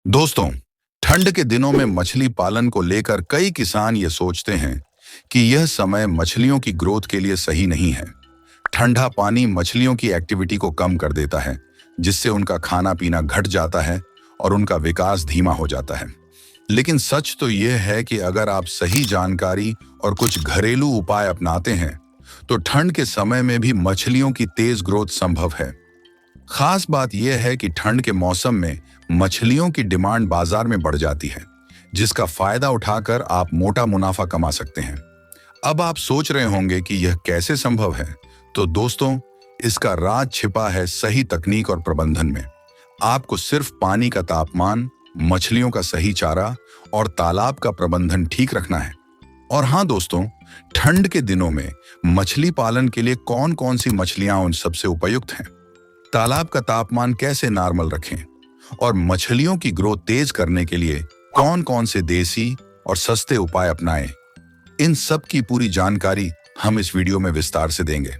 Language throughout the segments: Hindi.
दोस्तों, ठंड के दिनों में मछली पालन को लेकर कई किसान ये सोचते हैं कि यह समय मछलियों की ग्रोथ के लिए सही नहीं है। ठंडा पानी मछलियों की एक्टिविटी को कम कर देता है, जिससे उनका खाना पीना घट जाता है और उनका विकास धीमा हो जाता है। लेकिन सच तो यह है कि अगर आप सही जानकारी और कुछ घरेलू उपाय अपनाते हैं, तो ठंड के समय में भी मछलियों की तेज ग्रोथ संभव है। खास बात यह है कि ठंड के मौसम में मछलियों की डिमांड बाजार में बढ़ जाती है, जिसका फायदा उठाकर आप मोटा मुनाफा कमा सकते हैं। अब आप सोच रहे होंगे कि यह कैसे संभव है। तो दोस्तों, इसका राज छिपा है सही तकनीक और प्रबंधन में। आपको सिर्फ पानी का तापमान, मछलियों का सही चारा और तालाब का प्रबंधन ठीक रखना है। और हाँ दोस्तों, ठंड के दिनों में मछली पालन के लिए कौन कौन सी मछलियां उन सबसे उपयुक्त हैं, तालाब का तापमान कैसे नॉर्मल रखें और मछलियों की ग्रोथ तेज करने के लिए कौन कौन से देसी और सस्ते उपाय अपनाएं, इन सब की पूरी जानकारी हम इस वीडियो में विस्तार से देंगे।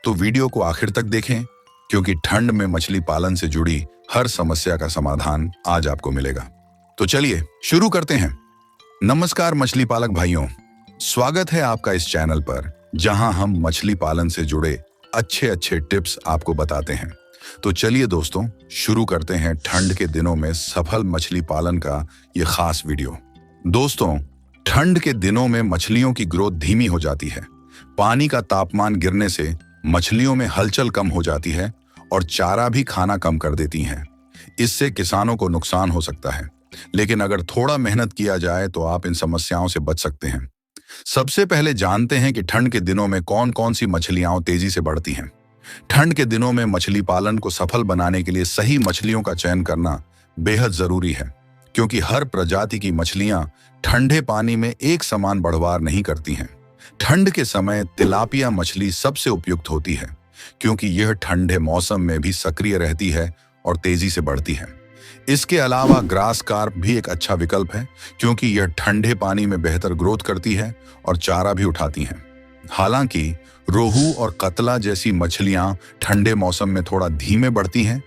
तो वीडियो को आखिर तक देखें, क्योंकि ठंड में मछली पालन से जुड़ी हर समस्या का समाधान आज आपको मिलेगा। तो चलिए शुरू करते हैं। नमस्कार मछली पालक भाइयों, स्वागत है आपका इस चैनल पर, जहां हम मछली पालन से जुड़े अच्छे टिप्स आपको बताते हैं। तो चलिए दोस्तों, शुरू करते हैं ठंड के दिनों में सफल मछली पालन का ये खास वीडियो। दोस्तों, ठंड के दिनों में मछलियों की ग्रोथ धीमी हो जाती है। पानी का तापमान गिरने से मछलियों में हलचल कम हो जाती है और चारा भी खाना कम कर देती हैं। इससे किसानों को नुकसान हो सकता है, लेकिन अगर थोड़ा मेहनत किया जाए तो आप इन समस्याओं से बच सकते हैं। सबसे पहले जानते हैं कि ठंड के दिनों में कौन कौन सी मछलियां तेजी से बढ़ती हैं। ठंड के दिनों में मछली पालन को सफल बनाने के लिए सही मछलियों का चयन करना बेहद जरूरी है, क्योंकि हर प्रजाति की मछलियां ठंडे पानी में एक समान बढ़वार नहीं करती हैं। ठंड के समय तिलापिया मछली सबसे उपयुक्त होती है, क्योंकि यह ठंडे मौसम में भी सक्रिय रहती है और तेजी से बढ़ती है। इसके अलावा ग्रास कार्प भी एक अच्छा विकल्प है, क्योंकि यह ठंडे पानी में बेहतर ग्रोथ करती है और चारा भी उठाती हैं। हालांकि रोहू और कतला जैसी मछलियां ठंडे मौसम में थोड़ा धीमे बढ़ती हैं,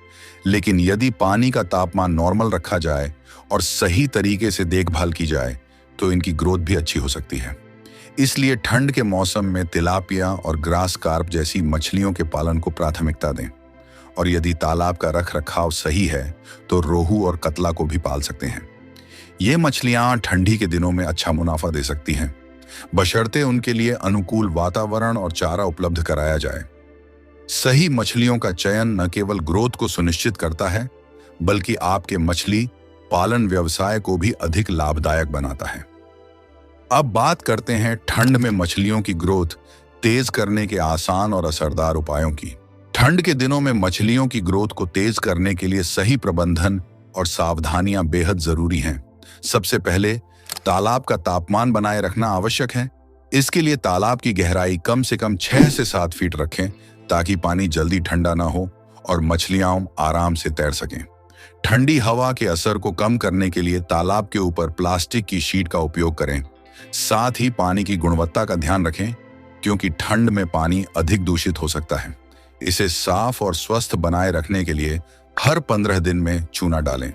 लेकिन यदि पानी का तापमान नॉर्मल रखा जाए और सही तरीके से देखभाल की जाए तो इनकी ग्रोथ भी अच्छी हो सकती है। इसलिए ठंड के मौसम में तिलापिया और ग्रास कार्प जैसी मछलियों के पालन को प्राथमिकता दें। और यदि तालाब का रख रखाव सही है तो रोहू और कतला को भी पाल सकते हैं। ये मछलियां ठंडी के दिनों में अच्छा मुनाफा दे सकती हैं, बशर्ते उनके लिए अनुकूल वातावरण और चारा उपलब्ध कराया जाए। सही मछलियों का चयन न केवल ग्रोथ को सुनिश्चित करता है, बल्कि आपके मछली पालन व्यवसाय को भी अधिक लाभदायक बनाता है। अब बात करते हैं ठंड में मछलियों की ग्रोथ तेज करने के आसान और असरदार उपायों की। ठंड के दिनों में मछलियों की ग्रोथ को तेज करने के लिए सही प्रबंधन और सावधानियां बेहद जरूरी हैं। सबसे पहले तालाब का तापमान बनाए रखना आवश्यक है। इसके लिए तालाब की गहराई कम से कम 6 से 7 फीट रखें, ताकि पानी जल्दी ठंडा ना हो और मछलियां आराम से तैर सकें। ठंडी हवा के असर को कम करने के लिए तालाब के ऊपर प्लास्टिक की शीट का उपयोग करें। साथ ही पानी की गुणवत्ता का ध्यान रखें, क्योंकि ठंड में पानी अधिक दूषित हो सकता है। इसे साफ और स्वस्थ बनाए रखने के लिए हर 15 दिन में चूना डालें,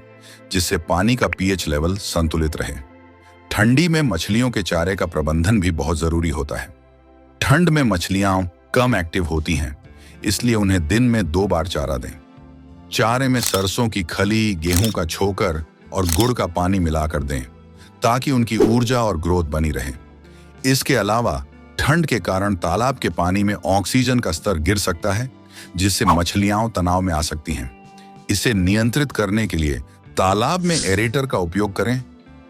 जिससे पानी का पीएच लेवल संतुलित रहे। ठंडी में मछलियों के चारे का प्रबंधन भी बहुत जरूरी होता है। ठंड में मछलियां कम एक्टिव होती हैं, इसलिए उन्हें दिन में 2 बार चारा दें। चारे में सरसों की खली, गेहूं का छोकर और गुड़ का पानी मिलाकर दें, ताकि उनकी ऊर्जा और ग्रोथ बनी रहे। इसके अलावा ठंड के कारण तालाब के पानी में ऑक्सीजन का स्तर गिर सकता है, जिससे मछलियां तनाव में आ सकती हैं। इसे नियंत्रित करने के लिए तालाब में एरेटर का उपयोग करें,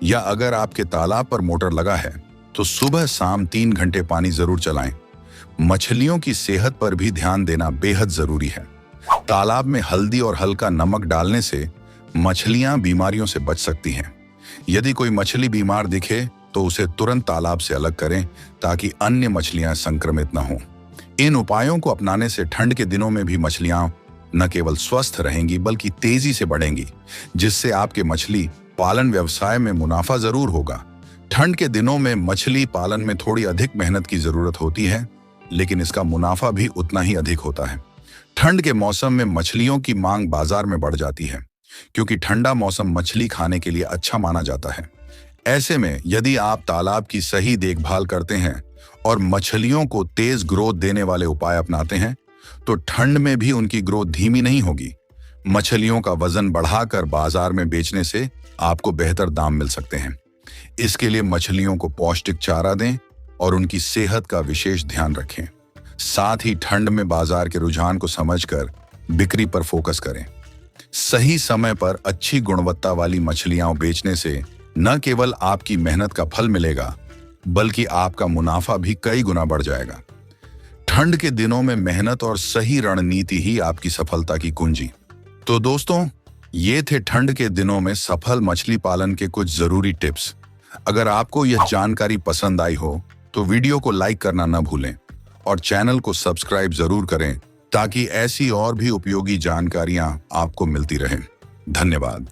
या अगर आपके तालाब पर मोटर लगा है तो सुबह शाम 3 घंटे पानी जरूर चलाएं। मछलियों की सेहत पर भी ध्यान देना बेहद जरूरी है। तालाब में हल्दी और हल्का नमक डालने से मछलियां बीमारियों से बच सकती हैं। यदि कोई मछली बीमार दिखे तो उसे तुरंत तालाब से अलग करें, ताकि अन्य मछलियां संक्रमित न हों। इन उपायों को अपनाने से ठंड के दिनों में भी मछलियां न केवल स्वस्थ रहेंगी, बल्कि तेजी से बढ़ेंगी, जिससे आपके मछली पालन व्यवसाय में मुनाफा जरूर होगा। ठंड के दिनों में मछली पालन में थोड़ी अधिक मेहनत की जरूरत होती है, लेकिन इसका मुनाफा भी उतना ही अधिक होता है। ठंड के मौसम में मछलियों की मांग बाजार में बढ़ जाती है, क्योंकि ठंडा मौसम मछली खाने के लिए अच्छा माना जाता है। ऐसे में यदि आप तालाब की सही देखभाल करते हैं और मछलियों को तेज ग्रोथ देने वाले उपाय अपनाते हैं, तो ठंड में भी उनकी ग्रोथ धीमी नहीं होगी। मछलियों का वजन बढ़ाकर बाजार में बेचने से आपको बेहतर दाम मिल सकते हैं। इसके लिए मछलियों को पौष्टिक चारा दें और उनकी सेहत का विशेष ध्यान रखें। साथ ही ठंड में बाजार के रुझान को समझकर बिक्री पर फोकस करें। सही समय पर अच्छी गुणवत्ता वाली मछलियां बेचने से न केवल आपकी मेहनत का फल मिलेगा, बल्कि आपका मुनाफा भी कई गुना बढ़ जाएगा। ठंड के दिनों में मेहनत और सही रणनीति ही आपकी सफलता की कुंजी। तो दोस्तों, ये थे ठंड के दिनों में सफल मछली पालन के कुछ जरूरी टिप्स। अगर आपको यह जानकारी पसंद आई हो तो वीडियो को लाइक करना न भूलें और चैनल को सब्सक्राइब जरूर करें, ताकि ऐसी और भी उपयोगी जानकारियां आपको मिलती रहें। धन्यवाद।